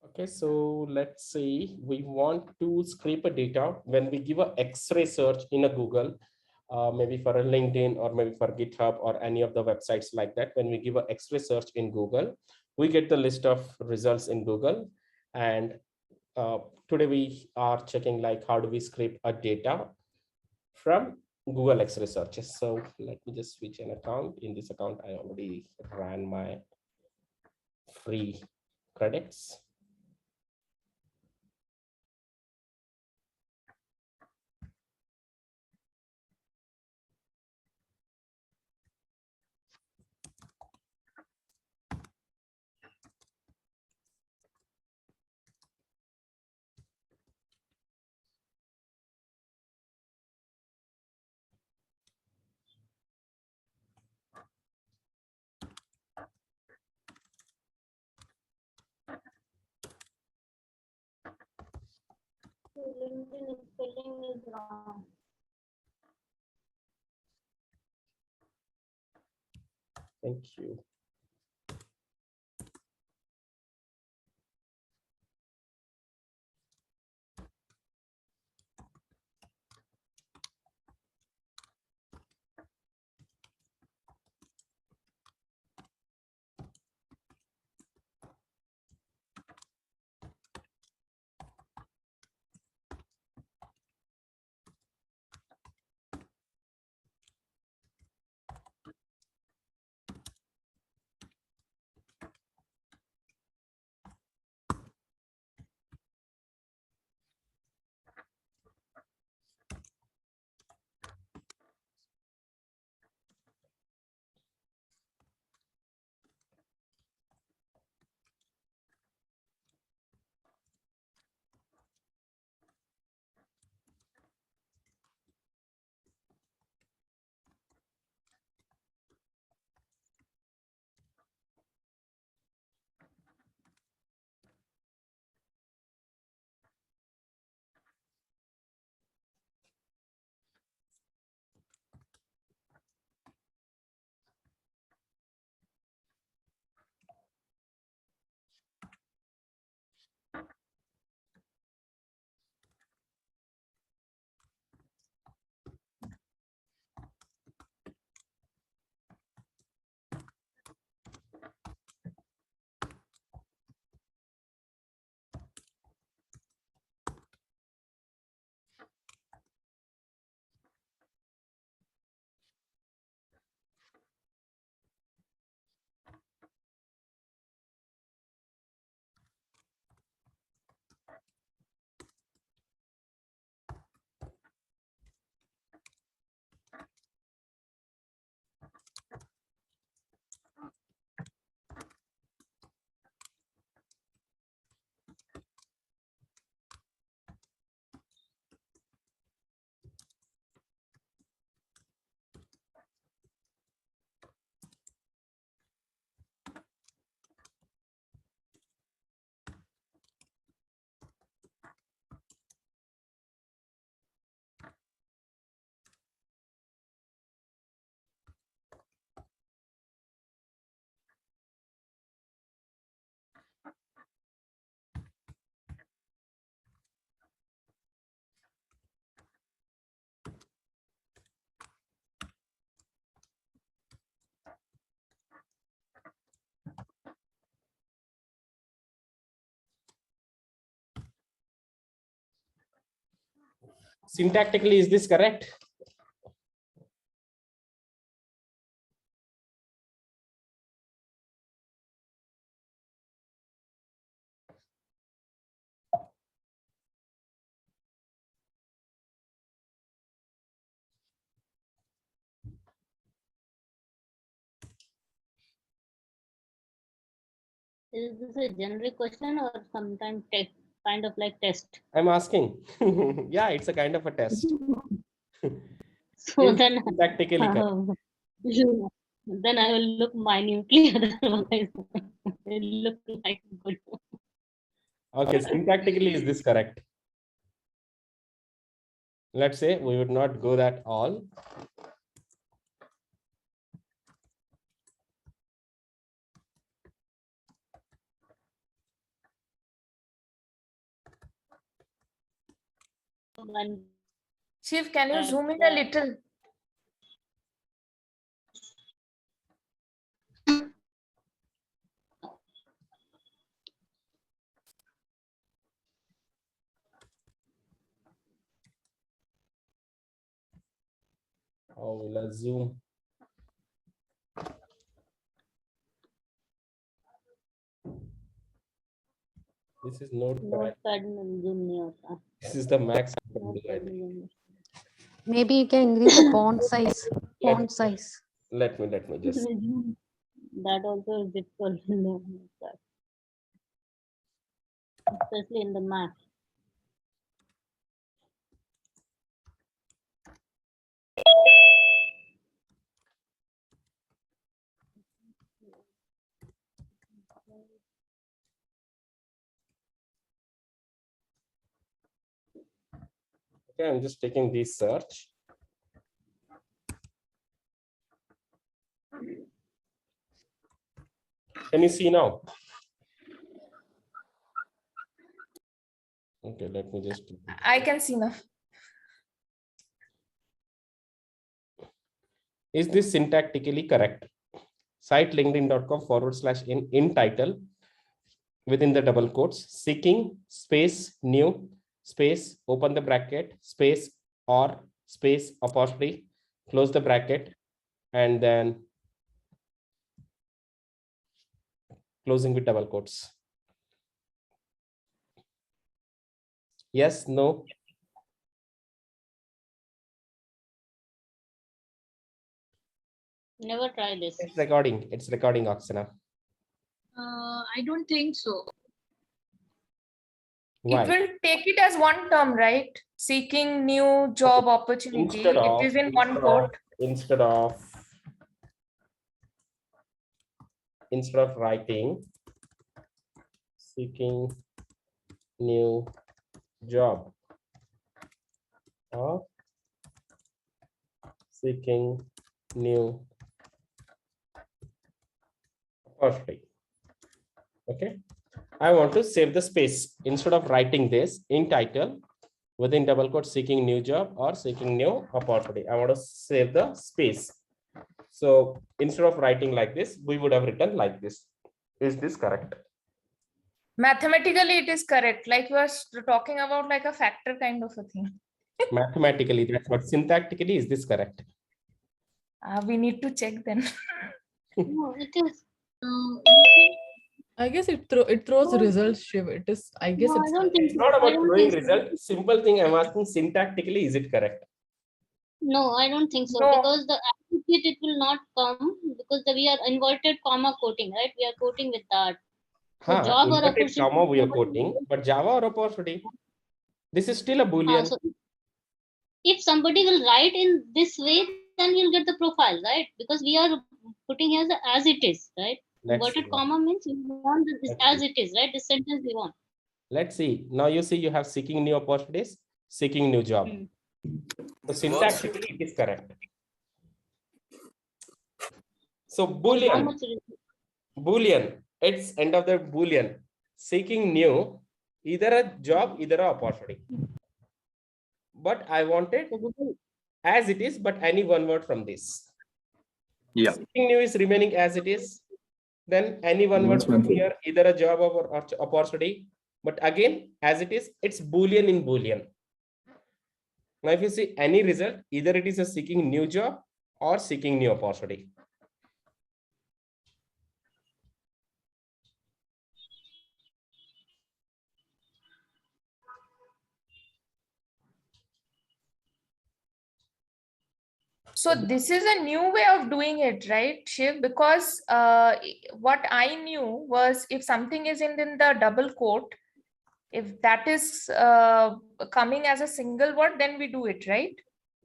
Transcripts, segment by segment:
Okay, so let's say we want to scrape a data when we give a X-ray search in a Google, maybe for a LinkedIn or maybe for GitHub or any of the websites like that. When we give a X-ray search in Google, we get the list of results in Google. And today we are checking like how do we scrape a data from Google X-ray searches. So let me just switch an account. In this account, I already ran my free credits. LinkedIn spelling is wrong. Thank you. Syntactically, is this correct? Is this a generic question or sometimes kind of like test? I'm asking. Yeah, it's a kind of a test. So Is then, syntactically correct? you, then I will look minutely. Otherwise, it look like good. Okay, syntactically, is this correct? Let's say we would not go that all. One. Shiv, can you zoom in a little? Oh, will I zoom? This is Notepad. This is the max I can do, I think. Maybe you can increase the font size. Font size. Let me just. That also is difficult in the Notepad, especially in the Mac. Okay, I'm just taking this search. Can you see now? Okay, let me just. I can see now. Is this syntactically correct? Site linkedin.com/in title within the double quotes, seeking space new space, open the bracket, space or space apostrophe, close the bracket, and then closing with double quotes. Yes, no. Never try this. It's recording, Oksana. I don't think so. Why? It will take it as one term, right? Seeking new job opportunity. It is in one quote. Instead of writing seeking new job or seeking new opportunity. Okay, I want to save the space. Instead of writing this in title within double quote, seeking new job or seeking new opportunity, I want to save the space. So instead of writing like this, we would have written like this. Is this correct? Mathematically, it is correct. Like you are talking about like a factor kind of a thing. Mathematically, that's what. Syntactically, is this correct? We need to check then. No, it is. I guess it throws results, Shiv. It is, I guess No, I it's don't think It's so. not I about don't throwing think so. result. Simple thing I'm asking, syntactically, is it correct? No, I don't think so, No. because the attitude it will not come, because we are inverted comma quoting, right? We are quoting with that. So job or Inverted opportunity. comma we are quoting, but Java or opportunity, this is still a Boolean. So if somebody will write in this way, then you'll get the profile, right? Because we are putting as it is, right? Inverted comma means we want this as it is, right? This sentence we want. Let's see. Now you see you have seeking new opportunities, seeking new job. So syntactically it is correct. So Boolean, it's end of the Boolean. Seeking new, either a job, either a opportunity. But I wanted as it is, but any one word from this. Yeah. Seeking new is remaining as it is. Then any one word from here, either a job or opportunity. But again, as it is, it's Boolean in Boolean. Now, if you see any result, either it is a seeking new job or seeking new opportunity. So this is a new way of doing it, right, Shiv? Because what I knew was if something is in the double quote, if that is coming as a single word, then we do it, right?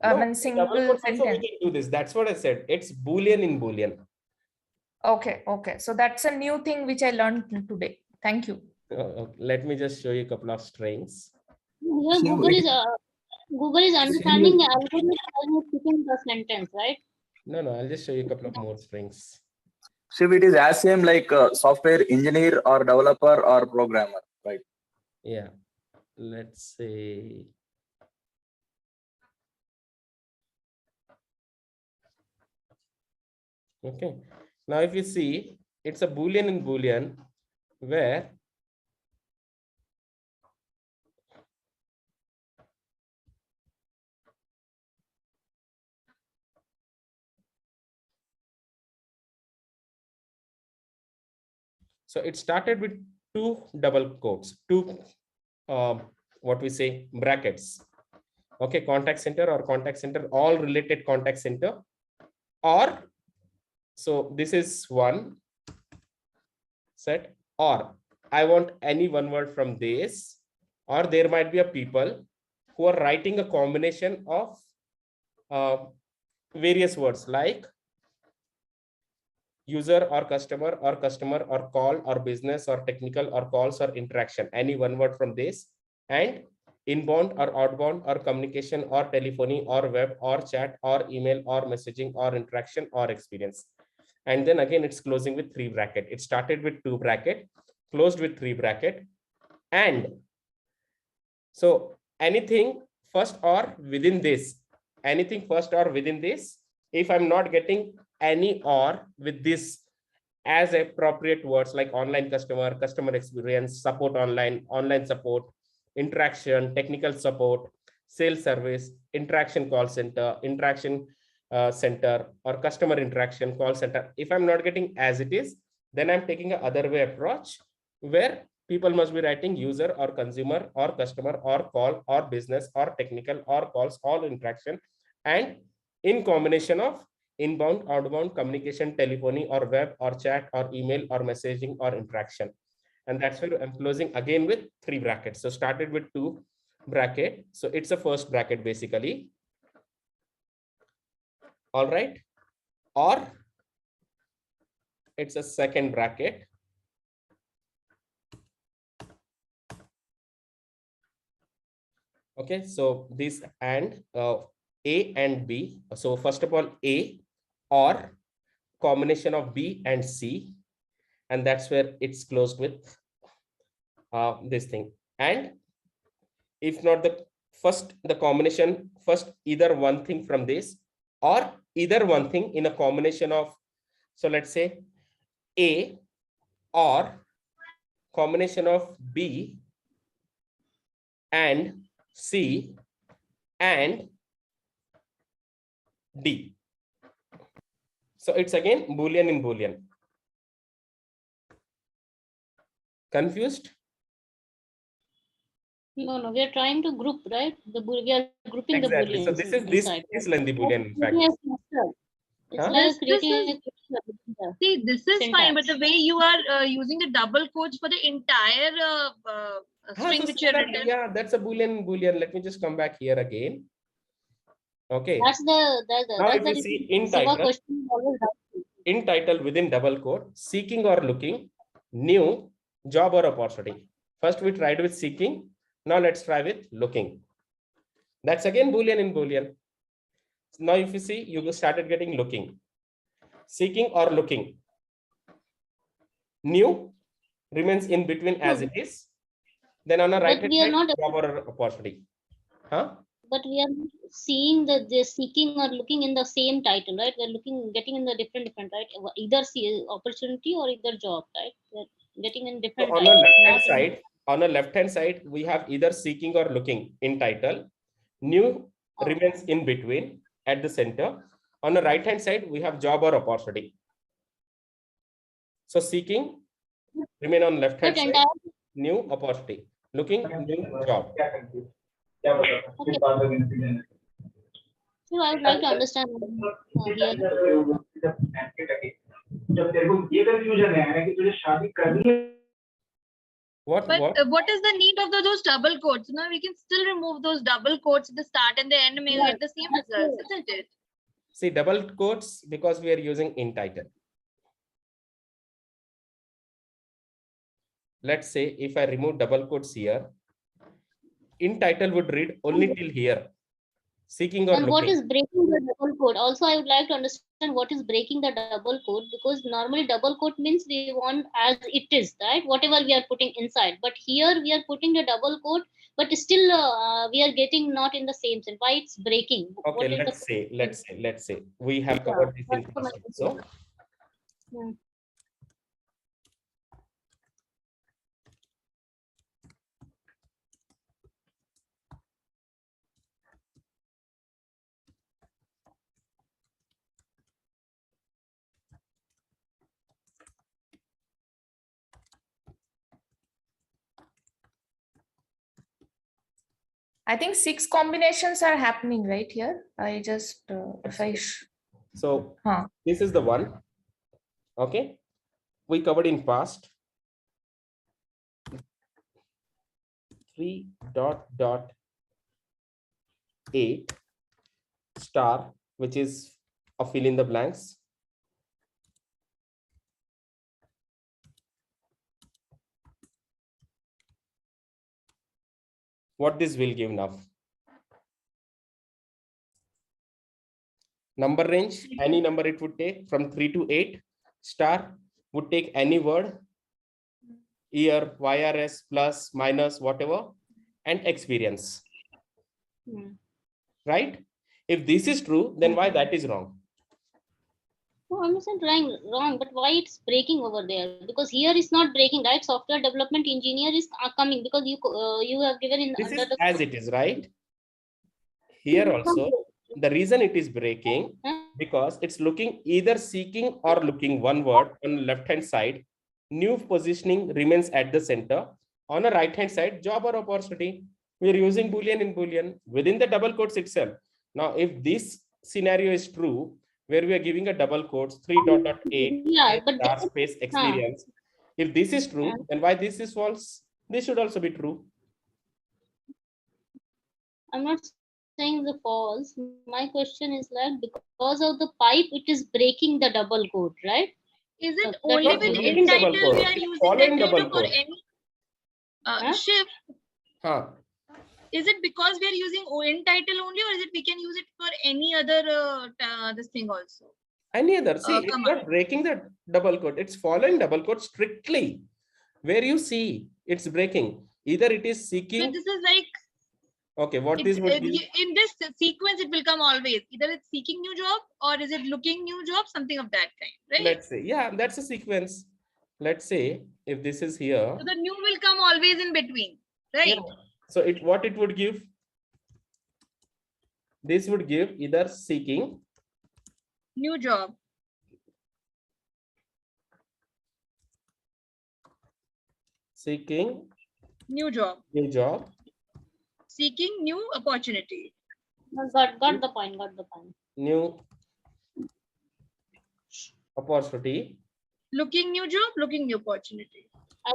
No, single double sentence. also we can do this. That's what I said. It's Boolean in Boolean. Okay, okay. So that's a new thing which I learned today. Thank you. Let me just show you a couple of strings. Here Google is understanding the algorithm as you're speaking the sentence, right? No, I'll just show you a couple of more strings. So it is as same like software engineer or developer or programmer, right? Yeah. Let's say Okay. Now, if you see, it's a Boolean in Boolean where so it started with two double quotes, two what we say brackets. Okay, contact center or contact center, all related contact center, or so this is one set, or I want any one word from this, or there might be a people who are writing a combination of various words like user or customer or call or business or technical or calls or interaction, any one word from this, and inbound or outbound or communication or telephony or web or chat or email or messaging or interaction or experience. And then again, it's closing with three bracket. It started with two bracket, closed with three bracket. And so anything first or within this, anything first or within this, if I'm not getting any or with this as appropriate words like online customer, customer experience, support online, online support, interaction, technical support, sales service, interaction call center, interaction center, or customer interaction call center. If I'm not getting as it is, then I'm taking a other way approach where people must be writing user or consumer or customer or call or business or technical or calls, all interaction, and in combination of inbound, outbound, communication, telephony, or web, or chat, or email, or messaging, or interaction. And that's where I'm closing again with three brackets. So started with two bracket. So it's a first bracket basically. All right. Or it's a second bracket. Okay. So this and A and B. So first of all, A or combination of B and C, and that's where it's closed with this thing. And if not the first, the combination first, either one thing from this or either one thing in a combination of, so let's say A or combination of B and C and D. So it's again Boolean in Boolean. Confused? No, we are trying to group, right? We are grouping Exactly. the So Booleans this is lengthy Boolean, in fact. It's Huh? like This creating is- a cluster. See, this is fine, but Syntax. the way you are using the double quotes for the entire string So which you have that, written. yeah, that's a Boolean. Let me just come back here again. Okay. That's Now if the you see in Siva title, question is always right. in title within double quote, seeking or looking, new, job or opportunity. First we tried with seeking. Now let's try with looking. That's again Boolean in Boolean. Now if you see, you started getting looking. Seeking or looking. New remains in between as it is. Then on the right hand we are side, not- job or opportunity. Huh? But we are seeing the seeking or looking in the same title, right? We're getting in the different, right? Either see opportunity or either job, right? We're getting in different. So on the left hand side, we have either seeking or looking in title. New remains in between at the center. On the right hand side, we have job or opportunity. So seeking remain on left hand side, new opportunity. Looking, new job. So I would like to understand here. What? What is the need of those double quotes? Now we can still remove those double quotes at the start and the end, may get the same results, isn't it? See, double quotes because we are using in title. Let's say if I remove double quotes here, in title would read only till here. Seeking or and looking. What is breaking the double quote? Also, I would like to understand what is breaking the double quote, because normally double quote means we want as it is, right? Whatever we are putting inside. But here we are putting the double quote, but still we are getting not in the same sense. Why it's breaking? Okay, let's say we have covered this in class also. Hmm. I think 6 combinations are happening right here. I just, if I, So huh. this is the one. Okay. We covered in past. 3.8 star, which is a fill in the blanks. What this will give now? Number range, any number it would take from 3 to 8. Star would take any word, year, YRS, plus, minus, whatever, and experience. Right? If this is true, then why that is wrong? No, I'm not wrong, but why it's breaking over there? Because here it's not breaking, right? Software development engineer is coming because you have given in This under is the as it is, right? Here also, the reason it is breaking because it's looking either seeking or looking one word on the left hand side. New positioning remains at the center. On the right hand side, job or opportunity. We are using Boolean in Boolean within the double quotes itself. Now, if this scenario is true, where we are giving a double quotes 3.8 yeah, but star space experience. If this is true, then why this is false? This should also be true. I'm not saying the false. My question is like because of the pipe, it is breaking the double quote, right? Is it That only is with the end reason. title we are using Following that kind double of or quote. any shift? Huh. Is it because we are using end title only, or is it we can use it for any other this thing also? Any other, see, it's command. not breaking the double quote, it's following double quote strictly. Where you see it's breaking, either it is seeking. So this is like, okay, what this would give? in this sequence it will come always. Either it's seeking new job or is it looking new job, something of that kind, right? Let's say, yeah, that's a sequence. Let's say if this is here. So the new will come always in between, right? Yeah. So what it would give? This would give either seeking. New job. Seeking. New job. New job. Seeking new opportunity. Got the point. Got the point. New opportunity. Looking new job. Looking new opportunity. I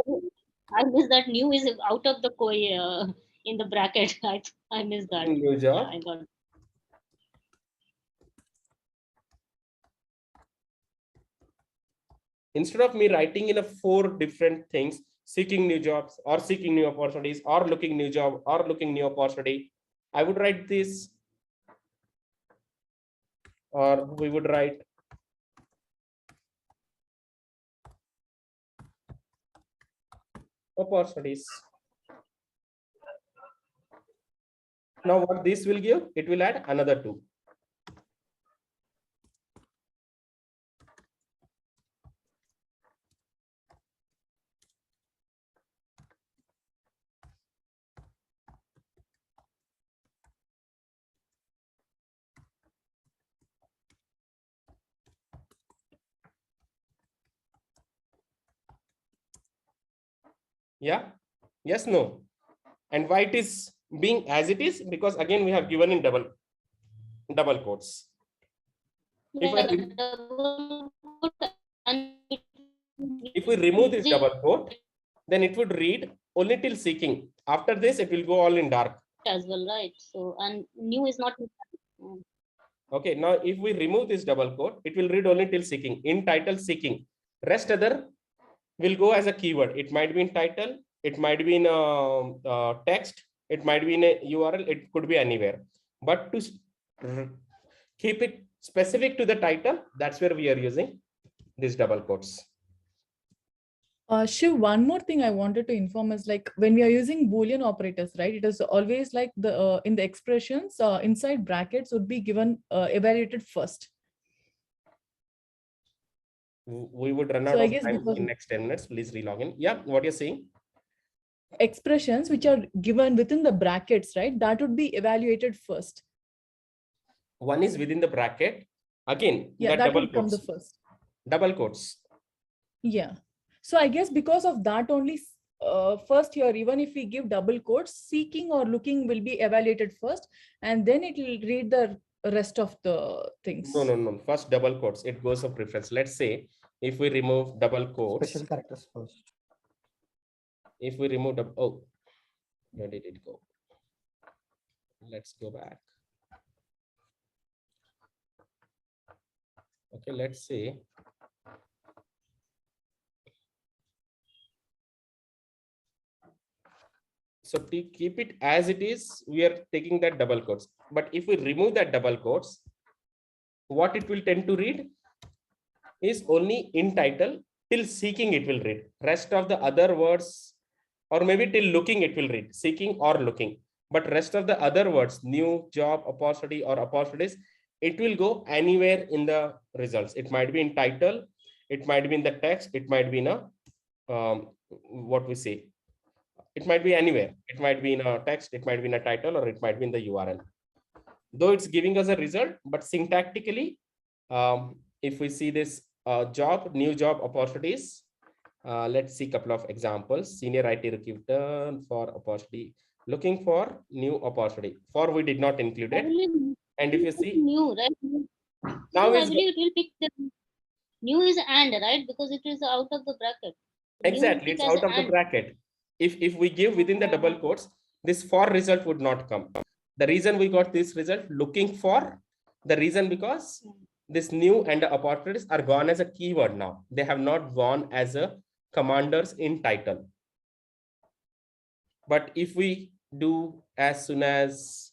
miss that new is out of the in the bracket. I miss that. New job. Yeah, I got. Instead of me writing in a 4 different things, seeking new jobs or seeking new opportunities or looking new job or looking new opportunity, I would write this, or we would write opportunities. Now what this will give? It will add another 2. Yeah, yes, no. And why it is being as it is? Because again, we have given in double quotes. If we remove this double quote, then it would read only till seeking. After this, it will go all in dark. As well, right? So, and new is not. Okay, now if we remove this double quote, it will read only till seeking. In title, seeking. Rest other will go as a keyword. It might be in title, it might be in a text, it might be in a URL, it could be anywhere. But to keep it specific to the title, that's where we are using these double quotes. Shiv, one more thing I wanted to inform is like when we are using Boolean operators, right? It is always like the in the expressions inside brackets would be given evaluated first. We would run So out I of guess time because in next 10 minutes. Please relog in. Yeah, what you're saying? expressions which are given within the brackets, right? That would be evaluated first. One is within the bracket. Again, Yeah, the that double would come the quotes. first. Double quotes. Yeah. So I guess because of that only, first here, even if we give double quotes, seeking or looking will be evaluated first, and then it will read the rest of the things. No. First double quotes. It goes of preference. Let's say if we remove double quotes. Special characters first. If we remove the, oh, where did it go? Let's go back. Okay, let's say so to keep it as it is, we are taking that double quotes. But if we remove that double quotes, what it will tend to read is only in title till seeking it will read. Rest of the other words, or maybe till looking it will read, seeking or looking. But rest of the other words, new, job, opportunity or opportunities, it will go anywhere in the results. It might be in title, it might be in the text, it might be in a, what we say, it might be anywhere. It might be in a text, it might be in a title, or it might be in the URL. Though it's giving us a result, but syntactically, if we see this job, new job opportunities, let's see a couple of examples. Senior IT recruiter for opportunity, looking for new opportunity. For we did not include it. And if you see new, right? now So I is believe it will pick the new is and, right? Because it is out of the bracket. exactly, it's out of the bracket. If we give within the double quotes, this for result would not come. The reason we got this result, looking for, the reason because this new and the opportunities are gone as a keyword now. They have not gone as a commanders in title. But if we do as soon as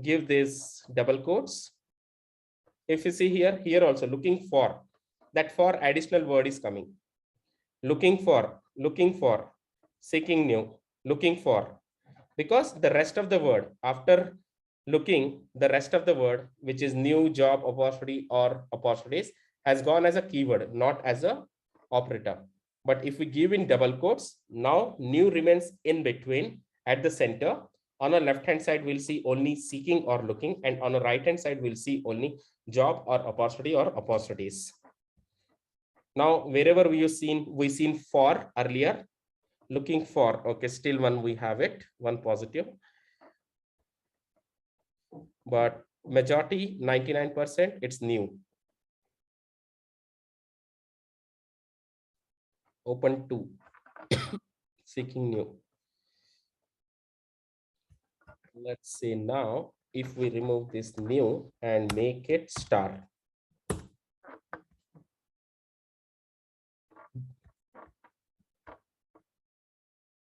give this double quotes, if you see here also looking for, that for additional word is coming. Looking for, seeking new, looking for, because the rest of the word after looking, the rest of the word, which is new, job, opportunity or opportunities, has gone as a keyword, not as a operator. But if we give in double quotes, now new remains in between at the center. On the left hand side, we'll see only seeking or looking, and on the right hand side, we'll see only job or opportunity or opportunities. Now, wherever we seen for earlier, looking for, okay, still one we have it, one positive. But majority, 99%, it's new. Open to, seeking new. Let's say now, if we remove this new and make it star.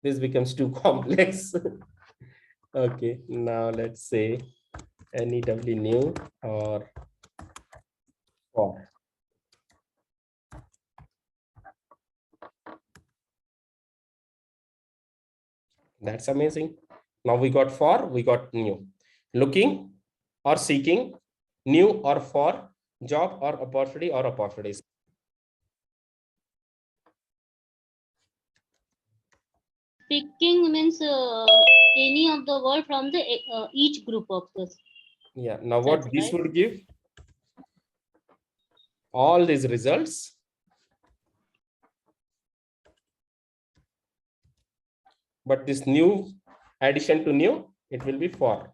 This becomes too complex. Okay, now let's say NEW new or for. That's amazing. Now we got for, we got new. Looking or seeking, new or for, job or opportunity or opportunities. Picking means any of the word from the each group of this. Yeah. Now what this would give? All these results. But this new addition to new, it will be for.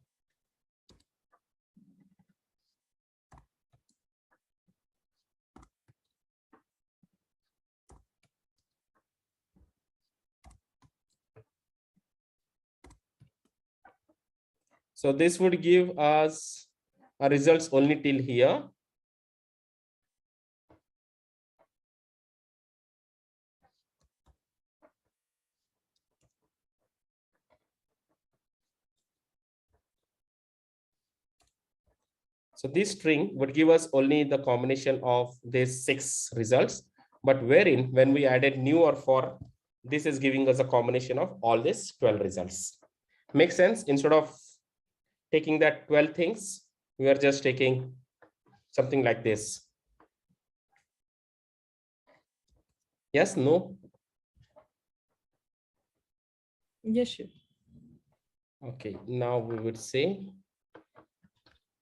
So this would give us a results only till here. So this string would give us only the combination of these 6 results, but wherein when we added new or for, this is giving us a combination of all these 12 results. Makes sense? Instead of taking that 12 things, we are just taking something like this. Yes, no? Yes, sure. Okay, now we would say,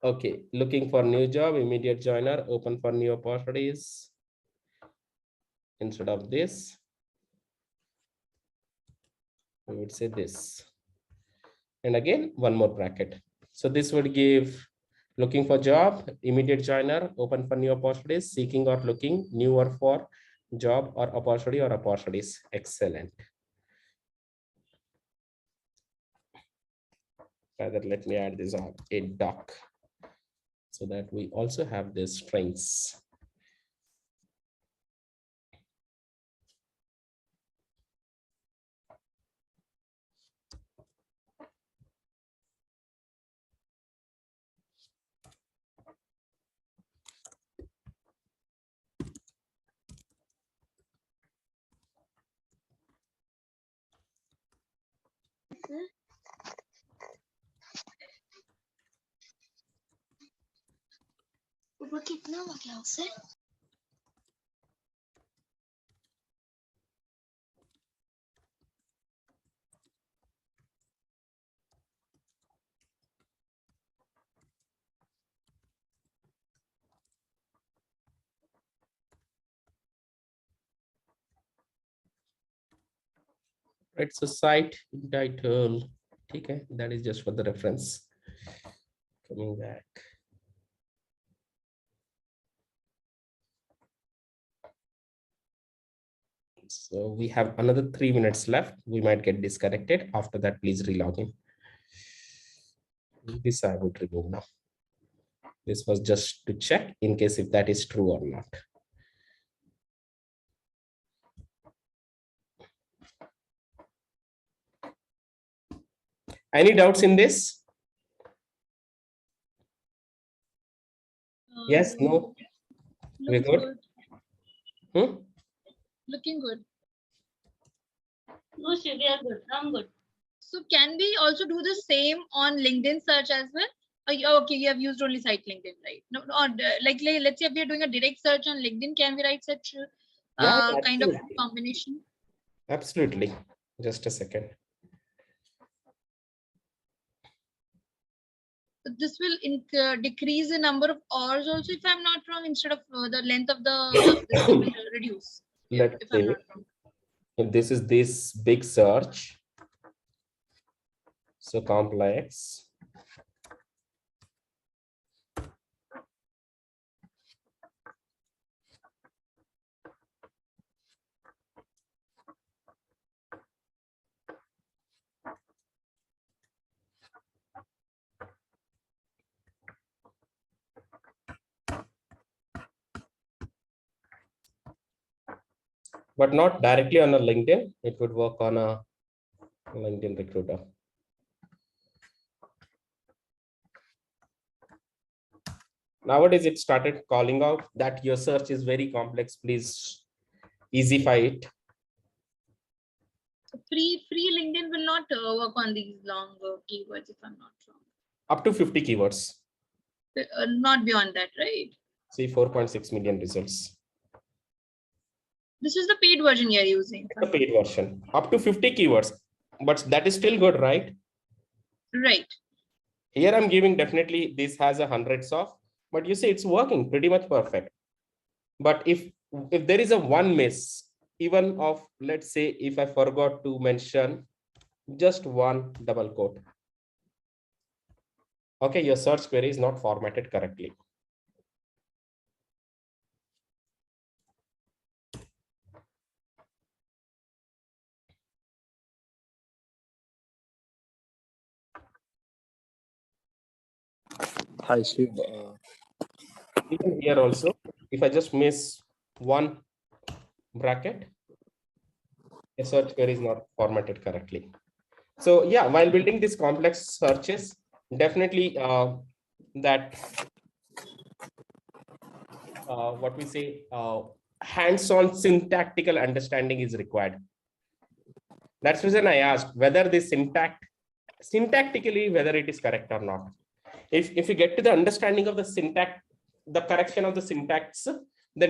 okay, looking for new job, immediate joiner, open for new opportunities. Instead of this, we would say this. And again, one more bracket. So this would give looking for job, immediate joiner, open for new opportunities, seeking or looking new or for job or opportunities. Excellent. Rather, let me add this on a doc so that we also have the strings. वो कितना हो गया उसे? Right, so site title. Okay, that is just for the reference. Coming back. So we have another 3 minutes left. We might get disconnected. After that, please relog in. This I would remove now. This was just to check in case if that is true or not. Any doubts in this? Yes, no? We're Looks good? Hmm? Looking good. No, Shiv, we are good. I'm good. So can we also do the same on LinkedIn search as well? Okay, you have used only site LinkedIn, right? No, like let's say if we are doing a direct search on LinkedIn, can we write such Yeah, kind of absolutely. combination? Absolutely. Just a second. So this will decrease the number of hours also, if I'm not wrong, instead of the length of the this will reduce. Let's If I'm say not wrong. if this is this big search, so complex. But not directly on a LinkedIn. It would work on a LinkedIn recruiter. Nowadays, it started calling out that your search is very complex. Please easyfy it. Free LinkedIn will not work on these long keywords, if I'm not wrong. Up to 50 keywords. Not beyond that, right? See 4.6 million results. This is the paid version you're using. The paid version. Up to 50 keywords. But that is still good, right? Right. Here I'm giving definitely this has a hundreds of, but you see it's working pretty much perfect. But if there is a one miss, even of, let's say, if I forgot to mention just one double quote. Okay, your search query is not formatted correctly. Hi, Shiv. Even here also, if I just miss one bracket, a search query is not formatted correctly. So yeah, while building these complex searches, definitely that what we say hands-on syntactical understanding is required. That's the reason I asked whether this syntactically whether it is correct or not. If you get to the understanding of the syntax, the correction of the syntax, then